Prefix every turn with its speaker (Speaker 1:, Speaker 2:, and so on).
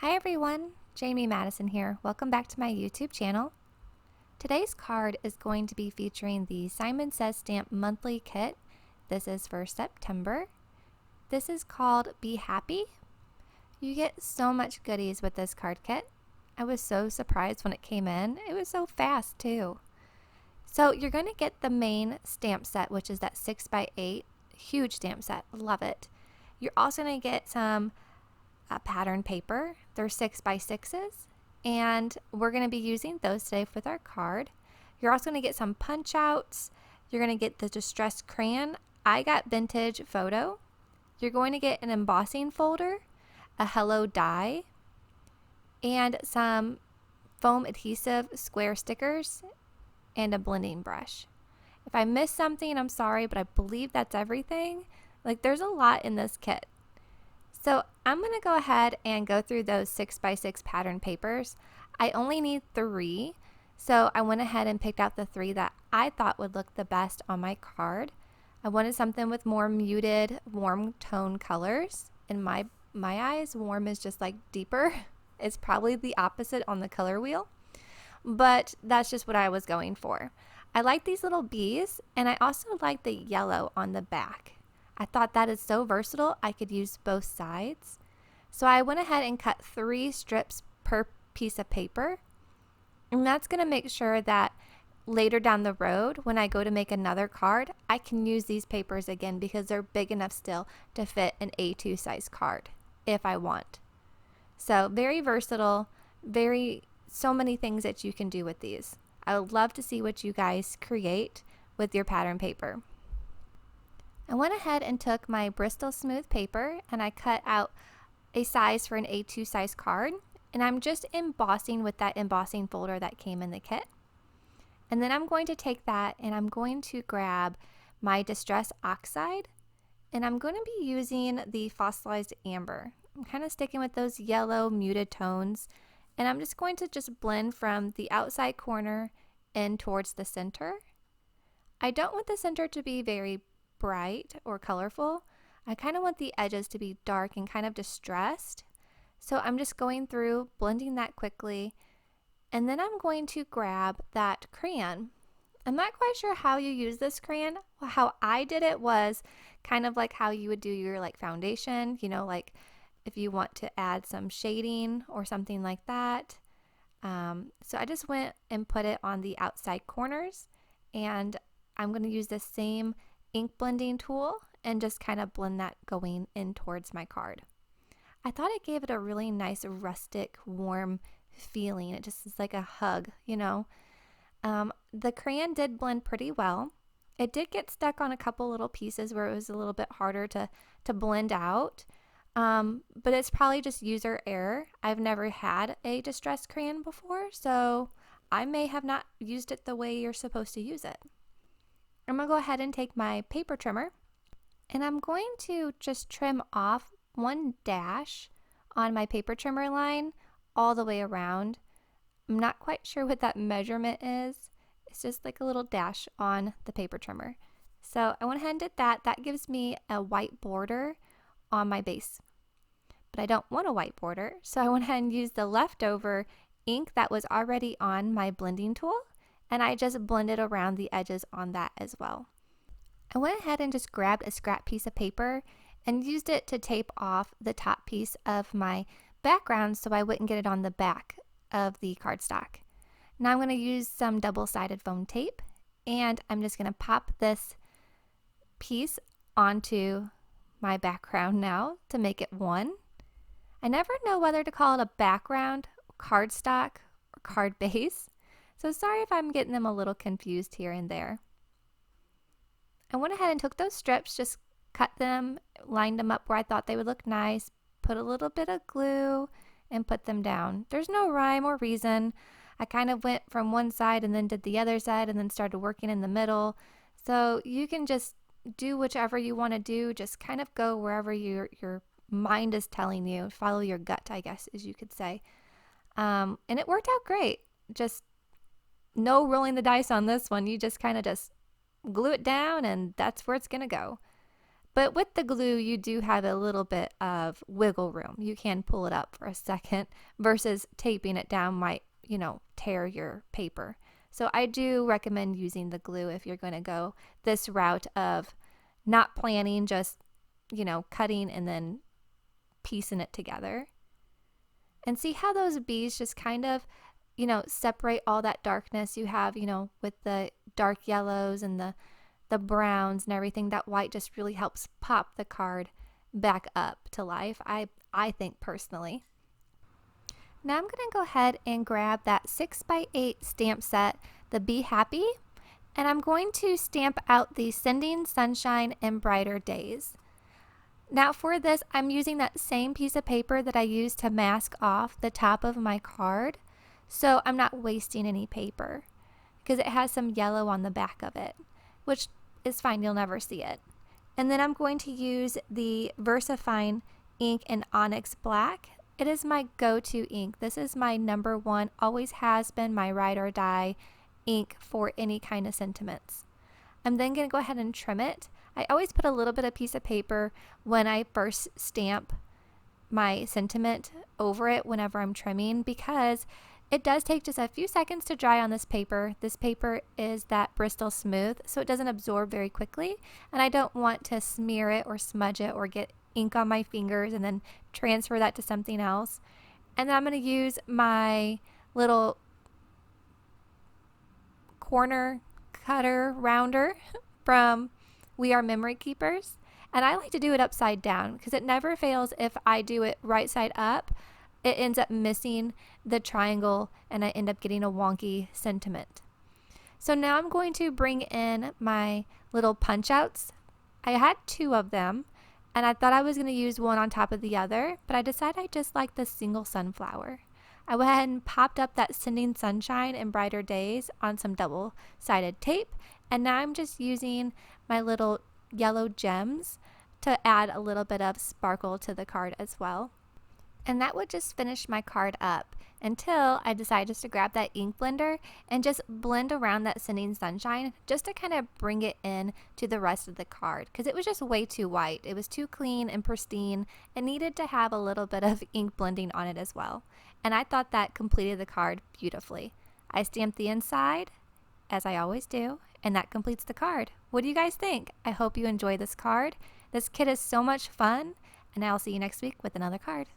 Speaker 1: Hi everyone, Jamie Madison here. Welcome back to my YouTube channel. Today's card is going to be featuring the Simon Says Stamp Monthly Kit. This is for September. This is called Be Happy. You get so much goodies with this card kit. I was so surprised when it came in. It was so fast too. So you're going to get the main stamp set, which is that 6x8, huge stamp set. Love it. You're also going to get some pattern paper. They're 6x6s, and we're going to be using those today with our card. You're also going to get some punch outs. You're going to get the distressed crayon. I got vintage photo. You're going to get an embossing folder, a hello die, and some foam adhesive square stickers and a blending brush. If I missed something, I'm sorry, but I believe that's everything. Like, there's a lot in this kit. So I'm going to go ahead and go through those 6x6 pattern papers. I only need 3, so I went ahead and picked out the 3 that I thought would look the best on my card. I wanted something with more muted, warm tone colors. In my eyes, warm is just like deeper. It's probably the opposite on the color wheel, but that's just what I was going for. I like these little bees, and I also like the yellow on the back. I thought that is so versatile, I could use both sides. So I went ahead and cut 3 strips per piece of paper. And that's going to make sure that later down the road, when I go to make another card, I can use these papers again because they're big enough still to fit an A2 size card if I want. So very versatile, so many things that you can do with these. I would love to see what you guys create with your pattern paper. I went ahead and took my Bristol smooth paper and I cut out a size for an A2 size card, and I'm just embossing with that embossing folder that came in the kit. And then I'm going to take that and I'm going to grab my Distress Oxide, and I'm going to be using the fossilized amber. I'm kind of sticking with those yellow muted tones, and I'm just going to blend from the outside corner in towards the center. I don't want the center to be very bright or colorful. I kind of want the edges to be dark and kind of distressed. So I'm just going through, blending that quickly, and then I'm going to grab that crayon. I'm not quite sure how you use this crayon. How I did it was kind of like how you would do your foundation, like if you want to add some shading or something like that. So I just went and put it on the outside corners, and I'm going to use the same ink blending tool and just kind of blend that going in towards my card. I thought it gave it a really nice rustic, warm feeling. It just is like a hug, The crayon did blend pretty well. It did get stuck on a couple little pieces where it was a little bit harder to blend out, but it's probably just user error. I've never had a distressed crayon before, so I may have not used it the way you're supposed to use it. I'm going to go ahead and take my paper trimmer, and I'm going to just trim off one dash on my paper trimmer line all the way around. I'm not quite sure what that measurement is. It's just like a little dash on the paper trimmer. So I went ahead and did that. That gives me a white border on my base. But I don't want a white border, so I went ahead and used the leftover ink that was already on my blending tool, and I just blended around the edges on that as well. I went ahead and just grabbed a scrap piece of paper and used it to tape off the top piece of my background so I wouldn't get it on the back of the cardstock. Now I'm going to use some double-sided foam tape, and I'm just going to pop this piece onto my background now to make it one. I never know whether to call it a background, cardstock, or card base. So sorry if I'm getting them a little confused here and there. I went ahead and took those strips, just cut them, lined them up where I thought they would look nice, put a little bit of glue, and put them down. There's no rhyme or reason. I kind of went from one side and then did the other side and then started working in the middle. So you can just do whichever you want to do. Just kind of go wherever your mind is telling you. Follow your gut, I guess, as you could say. And it worked out great. Just no rolling the dice on this one. You just kind of just glue it down, and that's where it's going to go. But with the glue, you do have a little bit of wiggle room. You can pull it up for a second versus taping it down might, tear your paper. So I do recommend using the glue if you're going to go this route of not planning, just, cutting and then piecing it together. And see how those bees just kind of, separate all that darkness you have, with the dark yellows and the browns and everything. That white just really helps pop the card back up to life, I think personally. Now I'm going to go ahead and grab that 6x8 stamp set, the Be Happy, and I'm going to stamp out the Sending Sunshine and Brighter Days. Now for this, I'm using that same piece of paper that I used to mask off the top of my card, so I'm not wasting any paper because it has some yellow on the back of it, which is fine, you'll never see it. And then I'm going to use the VersaFine ink in Onyx Black. It is my go-to ink. This is my #1, always has been my ride or die ink for any kind of sentiments. I'm then going to go ahead and trim it. I always put a little bit of piece of paper when I first stamp my sentiment over it whenever I'm trimming, because it does take just a few seconds to dry on this paper. This paper is that Bristol Smooth, so it doesn't absorb very quickly, and I don't want to smear it or smudge it or get ink on my fingers and then transfer that to something else. And then I'm going to use my little corner cutter rounder from We Are Memory Keepers, and I like to do it upside down because it never fails. If I do it right side up, it ends up missing the triangle and I end up getting a wonky sentiment. So now I'm going to bring in my little punch outs. I had 2 of them and I thought I was going to use one on top of the other, but I decided I just like the single sunflower. I went ahead and popped up that Sending Sunshine and Brighter Days on some double-sided tape, and now I'm just using my little yellow gems to add a little bit of sparkle to the card as well. And that would just finish my card up until I decided just to grab that ink blender and just blend around that Sending Sunshine just to kind of bring it in to the rest of the card, because it was just way too white. It was too clean and pristine. It needed to have a little bit of ink blending on it as well. And I thought that completed the card beautifully. I stamped the inside, as I always do, and that completes the card. What do you guys think? I hope you enjoy this card. This kit is so much fun, and I'll see you next week with another card.